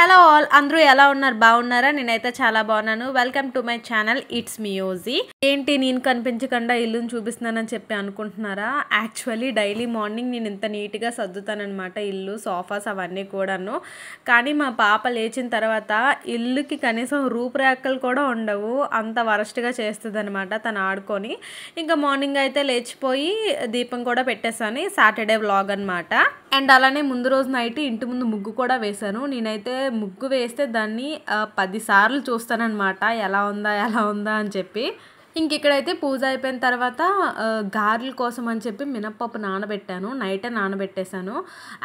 Hello all, అందరూ ఎలా ఉన్నారు? బాగున్నారా? నేనైతే చాలా బాగున్నాను. Welcome to my channel it's me OG. ఏంటి నేను కనిపించకుండా ఇల్లుని చూపిస్తున్నానని చెప్పి అనుకుంటున్నారా? యాక్చువల్లీ డైలీ మార్నింగ్ నేను ఇంత నీట్గా సర్దుతానమాట, ఇల్లు సోఫాస్ అవన్నీ కూడాను. కానీ మా పాప లేచిన తర్వాత ఇల్లుకి కనీసం రూపురేఖలు కూడా ఉండవు, అంత వరస్ట్గా చేస్తుంది అనమాట తను ఆడుకొని. ఇంకా మార్నింగ్ అయితే లేచిపోయి దీపం కూడా పెట్టేసాను. సాటర్డే వ్లాగ్ అనమాట. అండ్ అలానే ముందు రోజు నైట్ ఇంటి ముందు ముగ్గు కూడా వేశాను. నేనైతే ముగ్గు వేస్తే దాన్ని 10 సార్లు చూస్తానన్నమాట, ఎలా ఉందా అని చెప్పి. ఇక్కడైతే పూజ అయిపోయిన తర్వాత గారెల కోసం అని చెప్పి మినప్పప్పు నానబెట్టాను, నైటే నానబెట్టేశాను.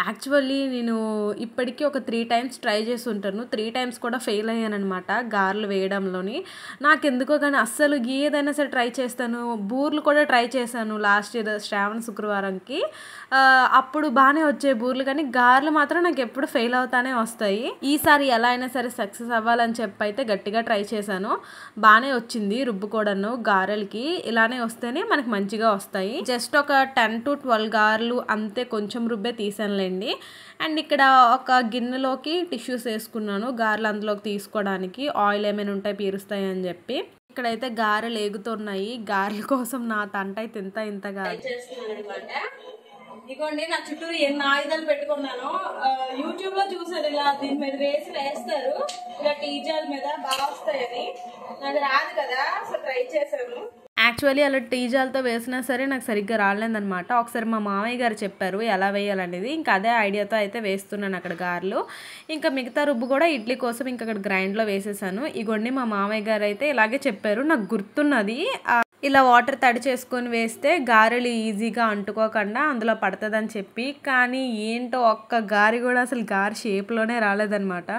యాక్చువల్లీ నేను ఇప్పటికీ ఒక 3 టైమ్స్ ట్రై చేసి ఉంటాను, 3 టైమ్స్ కూడా ఫెయిల్ అయ్యానమాట గారెలు వేయడంలోని. నాకెందుకో కానీ అస్సలు ఏదైనా సరే ట్రై చేస్తాను. బూర్లు కూడా ట్రై చేశాను లాస్ట్ ఇయర్ శ్రావణ శుక్రవారంకి, అప్పుడు బాగానే వచ్చాయి బూర్లు, కానీ గారెలు మాత్రం నాకు ఎప్పుడు ఫెయిల్ అవుతానే వస్తాయి. ఈసారి ఎలా అయినా సరే సక్సెస్ అవ్వాలని చెప్పి అయితే గట్టిగా ట్రై చేశాను. బాగానే వచ్చింది రుబ్బుకోవడం. గారెలకి ఇలానే వస్తేనే మనకి మంచిగా వస్తాయి. జస్ట్ ఒక 10 to 12 గారెలు అంతే, కొంచెం రుబ్బే తీసానులేండి. అండ్ ఇక్కడ ఒక గిన్నెలోకి టిష్యూస్ వేసుకున్నాను గారెలు అందులోకి తీసుకోవడానికి, ఆయిల్ ఏమైనా ఉంటాయి పీరుస్తాయి అని చెప్పి. ఇక్కడైతే గారెలు ఏగుతున్నాయి. గారెల కోసం నా తంట అయితే ఇంతగా ఇదిగోండి. నా చుట్టూరు ఎన్ని ఆయుధాలు పెట్టుకున్నాను. యూట్యూబ్ లో చూసారు, ఇలా దీని మీద వేస్తారు, ఇలా టీజాల మీద బాగా వస్తాయని. నాకు రాదు కదా, సో ట్రై చేశాను. యాక్చువల్లీ అలా టీజాలతో వేసినా సరే నాకు సరిగ్గా రాలేదనమాట. ఒకసారి మా మామయ్య గారు చెప్పారు ఎలా వేయాలనేది, ఇంకా అదే ఐడియాతో అయితే వేస్తున్నాను అక్కడ గారెలు. ఇంకా మిగతా రుబ్బు కూడా ఇడ్లీ కోసం ఇంకా అక్కడ గ్రైండ్లో వేసేసాను. ఇగోండి మా మామయ్య గారు అయితే ఇలాగే చెప్పారు, నాకు గుర్తున్నది. ఇలా వాటర్ తడి చేసుకొని వేస్తే గారెలు ఈజీగా అంటుకోకుండా అందులో పడుతుందని చెప్పి. కానీ ఏంటో ఒక్క గారి కూడా అసలు గారి షేప్లోనే రాలేదనమాట.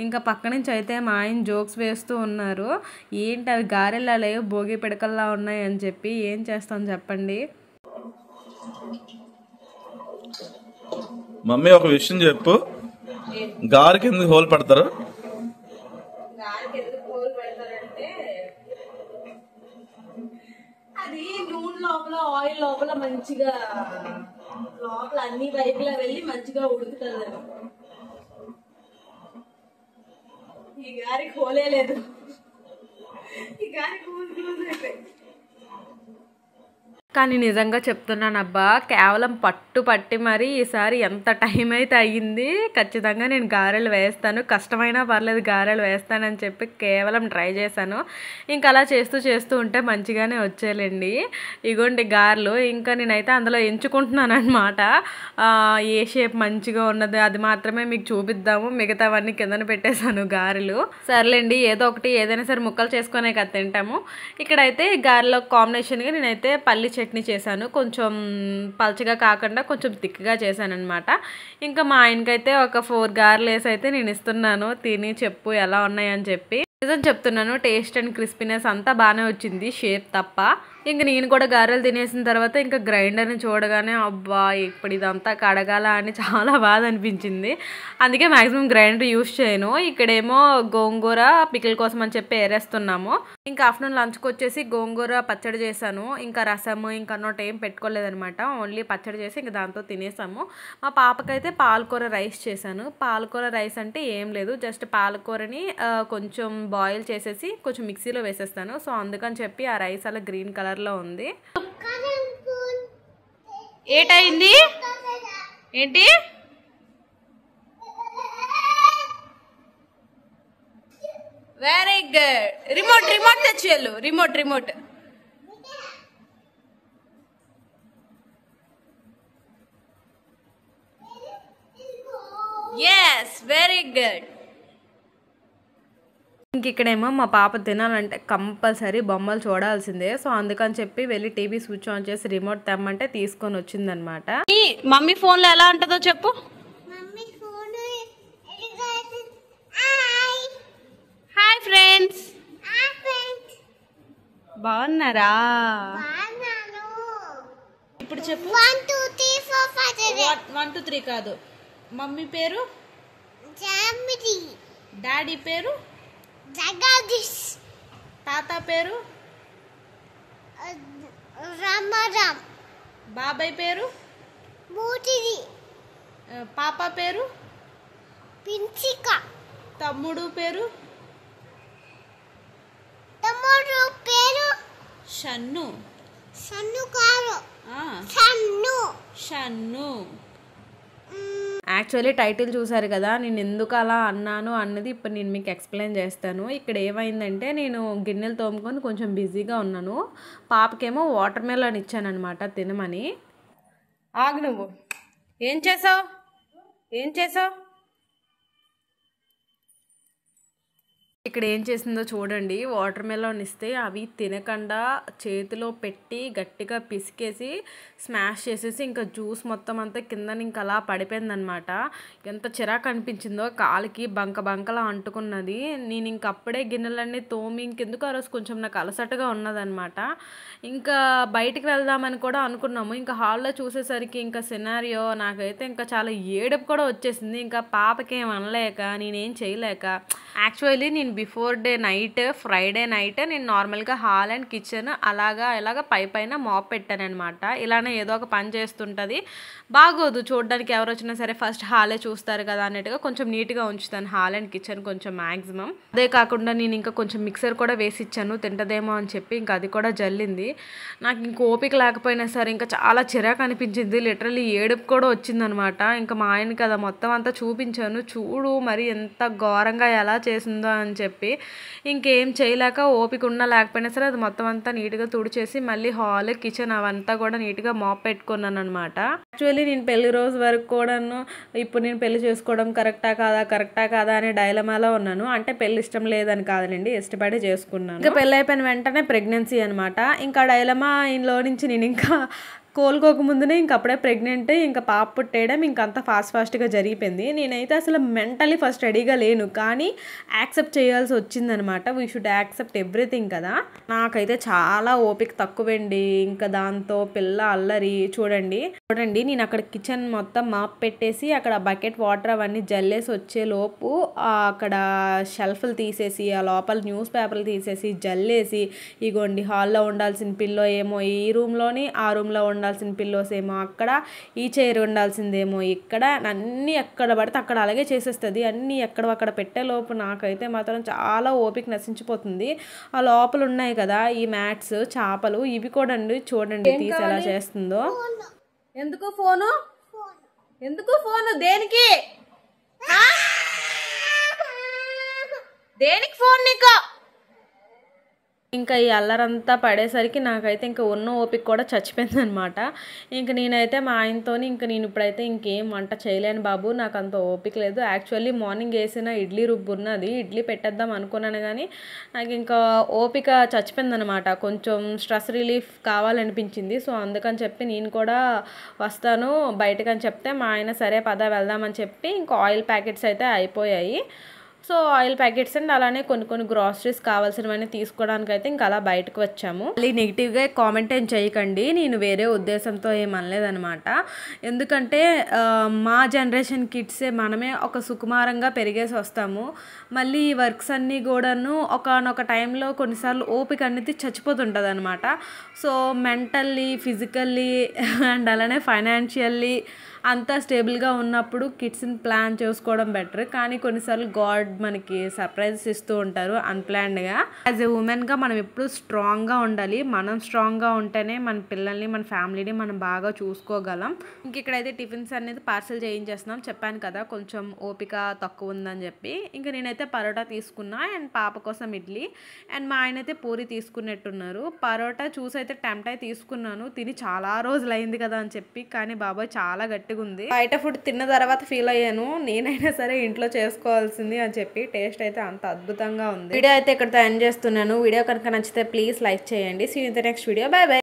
ఇంకా పక్క నుంచి అయితే మా ఆయన జోక్స్ వేస్తూ ఉన్నారు, ఏంటి అవి గారెలా లేవు భోగి పిడకల్లా ఉన్నాయి అని చెప్పి. ఏం చేస్తాం చెప్పండి. మమ్మీ ఒక విషయం చెప్పు, గారికి ఎందుకు హోల్ పడతారు? అది నూనె లోపల ఆయిల్ లోపల మంచిగా లోపల అన్ని వైపులా వెళ్ళి మంచిగా ఉడుకుతుంది. ఈ గారికి హోలే లేదు, ఈ గారికి హోల్ అయిపోయి. కానీ నిజంగా చెప్తున్నాను అబ్బా, కేవలం పట్టి మరి ఈసారి ఎంత టైం అయితే అయ్యింది. ఖచ్చితంగా నేను గారెలు వేస్తాను, కష్టమైనా పర్లేదు గారెలు వేస్తానని చెప్పి కేవలం ట్రై చేశాను. ఇంకా అలా చేస్తూ ఉంటే మంచిగానే వచ్చేయాలండి. ఇగోండి గారెలు. ఇంకా నేనైతే అందులో ఎంచుకుంటున్నాను అనమాట, ఏ షేప్ మంచిగా ఉన్నది అది మాత్రమే మీకు చూపిద్దాము, మిగతావన్నీ కిందన పెట్టేశాను గారెలు. సర్లేండి, ఏదో ఒకటి ఏదైనా సరే ముక్కలు చేసుకునే కదా తింటాము. ఇక్కడైతే గారెలో కాంబినేషన్గా నేనైతే పల్లి చట్నీ చేశాను, కొంచెం పల్చగా కాకుండా కొంచెం థిక్గా చేశాను అనమాట. ఇంకా మా ఆయనకైతే ఒక 4 గారెలు వేసి అయితే నేను ఇస్తున్నాను, తిని చెప్పు ఎలా ఉన్నాయని చెప్పి. నిజం చెప్తున్నాను, టేస్ట్ అండ్ క్రిస్పీనెస్ అంతా బాగానే వచ్చింది, షేప్ తప్ప. ఇంక నేను కూడా గారెలు తినేసిన తర్వాత ఇంకా గ్రైండర్ని చూడగానే అబ్బా ఇప్పుడు ఇదంతా కడగాల అని చాలా బాధ అనిపించింది. అందుకే మ్యాక్సిమం గ్రైండర్ యూజ్ చేయను. ఇక్కడేమో గోంగూర పికిల్ కోసం అని చెప్పి ఏరేస్తున్నాము. ఇంకా ఆఫ్టర్నూన్ లంచ్కి వచ్చేసి గోంగూర పచ్చడి చేశాను. ఇంకా రసము ఇంకా నోట్ ఏం పెట్టుకోలేదనమాట, ఓన్లీ పచ్చడి చేసి ఇంకా దాంతో తినేసాము. మా పాపకైతే పాలకూర రైస్ చేశాను. పాలకూర రైస్ అంటే ఏం లేదు, జస్ట్ పాలకూరని కొంచెం బాయిల్ చేసేసి కొంచెం మిక్సీలో వేసేస్తాను. సో అందుకని చెప్పి ఆ రైస్ అలా గ్రీన్ కలర్లో ఉంది. ఏటైంది ఏంటి? Very good. రిమోట్ తెచ్చేళ్ళు, రిమోట్. Yes, very good. ఇక్కడేమో మా పాప తినాలంటే కంపల్సరీ బొమ్మలు చూడాల్సిందే. సో అందుకని చెప్పి వెళ్ళి టీవీ స్విచ్ ఆన్ చేసి రిమోట్ తెమ్మంటే తీసుకొని వచ్చిందనమాట. మమ్మీ ఫోన్లో ఎలా ఉంటుందో చెప్పు. హాయ్ ఫ్రెండ్స్, బాగున్నారా? ఇప్పుడు చెప్పు. 1 2 3 కాదు, మమ్మీ పేరు జామిడి, డాడీ పేరు జగదీష్, తాత పేరు రామారాం, బాబాయ్ పేరు మూటిది, పాప పేరు పించిక, తమ్ముడు పేరు షన్ను. షన్ను. యాక్చువల్లీ టైటిల్ చూసారు కదా, నేను ఎందుకు అలా అన్నాను అన్నది ఇప్పుడు నేను మీకు ఎక్స్ప్లెయిన్ చేస్తాను. ఇక్కడ ఏమైందంటే నేను గిన్నెలు తోముకొని కొంచెం బిజీగా ఉన్నాను. పాపకేమో వాటర్ మెలన్ ఇచ్చానమాట తినమని. ఆగు, నువ్వు ఏం చేసావు? ఇక్కడ ఏం చేసిందో చూడండి. వాటర్ మెలన్ ఇస్తే అవి తినకుండా చేతిలో పెట్టి గట్టిగా పిసికేసి స్మాష్ చేసేసి ఇంకా జ్యూస్ మొత్తం అంతా కింద ఇంకా అలా పడిపోయిందనమాట. ఎంత చిరాకు అనిపించిందో, కాలికి బంకలా అంటుకున్నది. నేను ఇంక అప్పుడే గిన్నెలన్నీ తోమి ఇంకెందుకు ఆ రోజు కొంచెం నాకు అలసటగా ఉన్నదనమాట. ఇంకా బయటికి వెళ్దామని కూడా అనుకున్నాము. ఇంకా హాల్లో చూసేసరికి ఇంకా సినారియో నాకైతే ఇంకా చాలా ఏడుపు కూడా వచ్చేసింది. ఇంకా పాపకి ఏం అనలేక నేనేం చేయలేక, యాక్చువల్లీ నేను before day night Friday night నేను నార్మల్గా హాల్ అండ్ కిచెన్ ఇలాగ పైన మాప్ పెట్టాను అనమాట. ఇలానే ఏదో ఒక పని చేస్తుంటుంది. బాగోదు చూడడానికి, ఎవరు వచ్చినా సరే ఫస్ట్ హాలే చూస్తారు కదా అన్నట్టుగా కొంచెం నీట్గా ఉంచుతాను హాల్ అండ్ కిచెన్ కొంచెం మ్యాక్సిమం. అదే కాకుండా నేను ఇంకా కొంచెం మిక్సర్ కూడా వేసి ఇచ్చాను తింటదేమో అని చెప్పి, ఇంకా అది కూడా జల్లింది. నాకు ఇంక ఓపిక లేకపోయినా సరే ఇంకా చాలా చిరాకు అనిపించింది. లిటరల్లీ ఏడుపు కూడా వచ్చిందనమాట. ఇంకా మా ఆయన కదా మొత్తం అంతా చూపించాను, చూడు మరి ఎంత ఘోరంగా ఎలా చేసిందో అని చెప్పి. ఇంకేం చేయలేక ఓపిక ఉన్నా లేకపోయినా సరే అది మొత్తం అంతా నీట్గా తుడిచేసి మళ్ళీ హాల్ కిచెన్ అవంతా కూడా నీట్గా మాప్ పెట్టుకున్నాను అనమాట. యాక్చువల్లీ నేను పెళ్లి రోజు వరకు కూడాను ఇప్పుడు నేను పెళ్లి చేసుకోవడం కరెక్టా కాదా అనే డైలమాలో ఉన్నాను. అంటే పెళ్లి ఇష్టం లేదని కాదండి, ఇష్టపడి చేసుకున్నాను. ఇంకా పెళ్ళి అయిపోయిన వెంటనే ప్రెగ్నెన్సీ అనమాట. ఇంకా డైలమా ఇంట్లో నుంచి నేను ఇంకా కోలుకోకముందునే ఇంక అప్పుడే ప్రెగ్నెంట్, ఇంకా పాప పుట్టేయడం ఇంకంతా ఫాస్ట్గా జరిగిపోయింది. నేనైతే అసలు మెంటలీ ఫస్ట్ రెడీగా లేను, కానీ యాక్సెప్ట్ చేయాల్సి వచ్చిందనమాట. వీ షుడ్ యాక్సెప్ట్ ఎవ్రీథింగ్ కదా. నాకైతే చాలా ఓపిక తక్కువండి. ఇంకా దాంతో పిల్ల అల్లరి చూడండి నేను అక్కడ కిచెన్ మొత్తం మాప్ పెట్టేసి అక్కడ బకెట్ వాటర్ అవన్నీ జల్లేసి వచ్చే లోపు అక్కడ షెల్ఫ్లు తీసేసి ఆ లోపల న్యూస్ పేపర్లు తీసేసి జల్లేసి, ఇగోండి హాల్లో ఉండాల్సిన పిల్లో ఏమో ఈ రూమ్లోని, ఆ రూమ్లో ఉండాల్సిన పిల్లోస్ ఏమో అక్కడ, ఈ చైర్ ఉండాల్సిందేమో ఇక్కడ, అన్నీ ఎక్కడ పడితే అక్కడ అలాగే చేసేస్తుంది. అన్నీ ఎక్కడక్కడ పెట్టే లోపు నాకైతే మాత్రం చాలా ఓపిక నశించిపోతుంది. ఆ లోపల ఉన్నాయి కదా ఈ మ్యాట్స్ చేపలు, ఇవి కూడా చూడండి తీసి ఎలా చేస్తుందో. ఎందుకు ఫోను దేనికి ఫోన్ నీకు? ఇంకా ఈ అల్లరంతా పడేసరికి నాకైతే ఇంకా ఉన్న ఓపిక కూడా చచ్చిపోయింది అనమాట. ఇంక నేనైతే మా ఆయనతో నేను ఇప్పుడైతే ఇంకేం వంట చేయలేను బాబు, నాకు అంత ఓపిక లేదు. యాక్చువల్లీ మార్నింగ్ వేసిన ఇడ్లీ రుబ్బు ఉన్నది, ఇడ్లీ పెట్టేద్దాం అనుకున్నాను కానీ నాకు ఇంకా ఓపిక చచ్చిపోయింది అనమాట. కొంచెం స్ట్రెస్ రిలీఫ్ కావాలనిపించింది. సో అందుకని చెప్పి నేను కూడా వస్తాను బయటకని చెప్తే మా ఆయన సరే పద వెళ్దామని చెప్పి ఇంకా ఆయిల్ ప్యాకెట్స్ అయితే అయిపోయాయి. సో ఆయిల్ ప్యాకెట్స్ అండ్ అలానే కొన్ని గ్రాసరీస్ కావాల్సినవన్నీ తీసుకోవడానికి అయితే ఇంకా అలా బయటకు వచ్చాము. మళ్ళీ నెగిటివ్గా కామెంట్ ఏం చేయకండి, నేను వేరే ఉద్దేశంతో ఏమనలేదనమాట. ఎందుకంటే మా జనరేషన్ కిడ్సే మనమే ఒక సుకుమారంగా పెరిగేసి వస్తాము. మళ్ళీ ఈ వర్క్స్ అన్నీ కూడాను ఒకనొక టైంలో కొన్నిసార్లు ఓపిక అనేది చచ్చిపోతుంటుంది అనమాట. సో మెంటల్లీ, ఫిజికల్లీ అండ్ అలానే ఫైనాన్షియల్లీ అంతా స్టేబుల్గా ఉన్నప్పుడు కిడ్స్ని ప్లాన్ చేసుకోవడం బెటర్. కానీ కొన్నిసార్లు గాడ్ మనకి సర్ప్రైజెస్ ఇస్తూ ఉంటారు అన్ప్లాన్డ్గా. యాజ్ ఎ ఉమెన్గా మనం ఎప్పుడు స్ట్రాంగ్గా ఉండాలి. మనం స్ట్రాంగ్గా ఉంటేనే మన పిల్లల్ని, మన ఫ్యామిలీని మనం బాగా చూసుకోగలం. ఇంక ఇక్కడైతే టిఫిన్స్ అనేది పార్సల్ చేయించేస్తున్నాం. చెప్పాను కదా కొంచెం ఓపిక తక్కువ ఉందని చెప్పి. ఇంకా నేనైతే పరోటా తీసుకున్నా అండ్ పాప కోసం ఇడ్లీ, అండ్ మా ఆయన అయితే పూరి తీసుకున్నట్టున్నారు. పరోటా చూసి అయితే టెంప్ట్ అయి తీసుకున్నాను. తిని చాలా రోజులు అయింది కదా అని చెప్పి, కానీ బాబాయ్ చాలా గట్టి ఉంది. బయట ఫుడ్ తిన్న తర్వాత ఫీల్ అయ్యాను నేనైనా సరే ఇంట్లో చేసుకోవాల్సింది అని చెప్పి. టేస్ట్ అయితే అంత అద్భుతంగా ఉంది. వీడియో అయితే ఇక్కడితో ఎండ్ చేస్తున్నాను. వీడియో కనుక నచ్చితే ప్లీజ్ లైక్ చేయండి. See you in the next video. Bye by.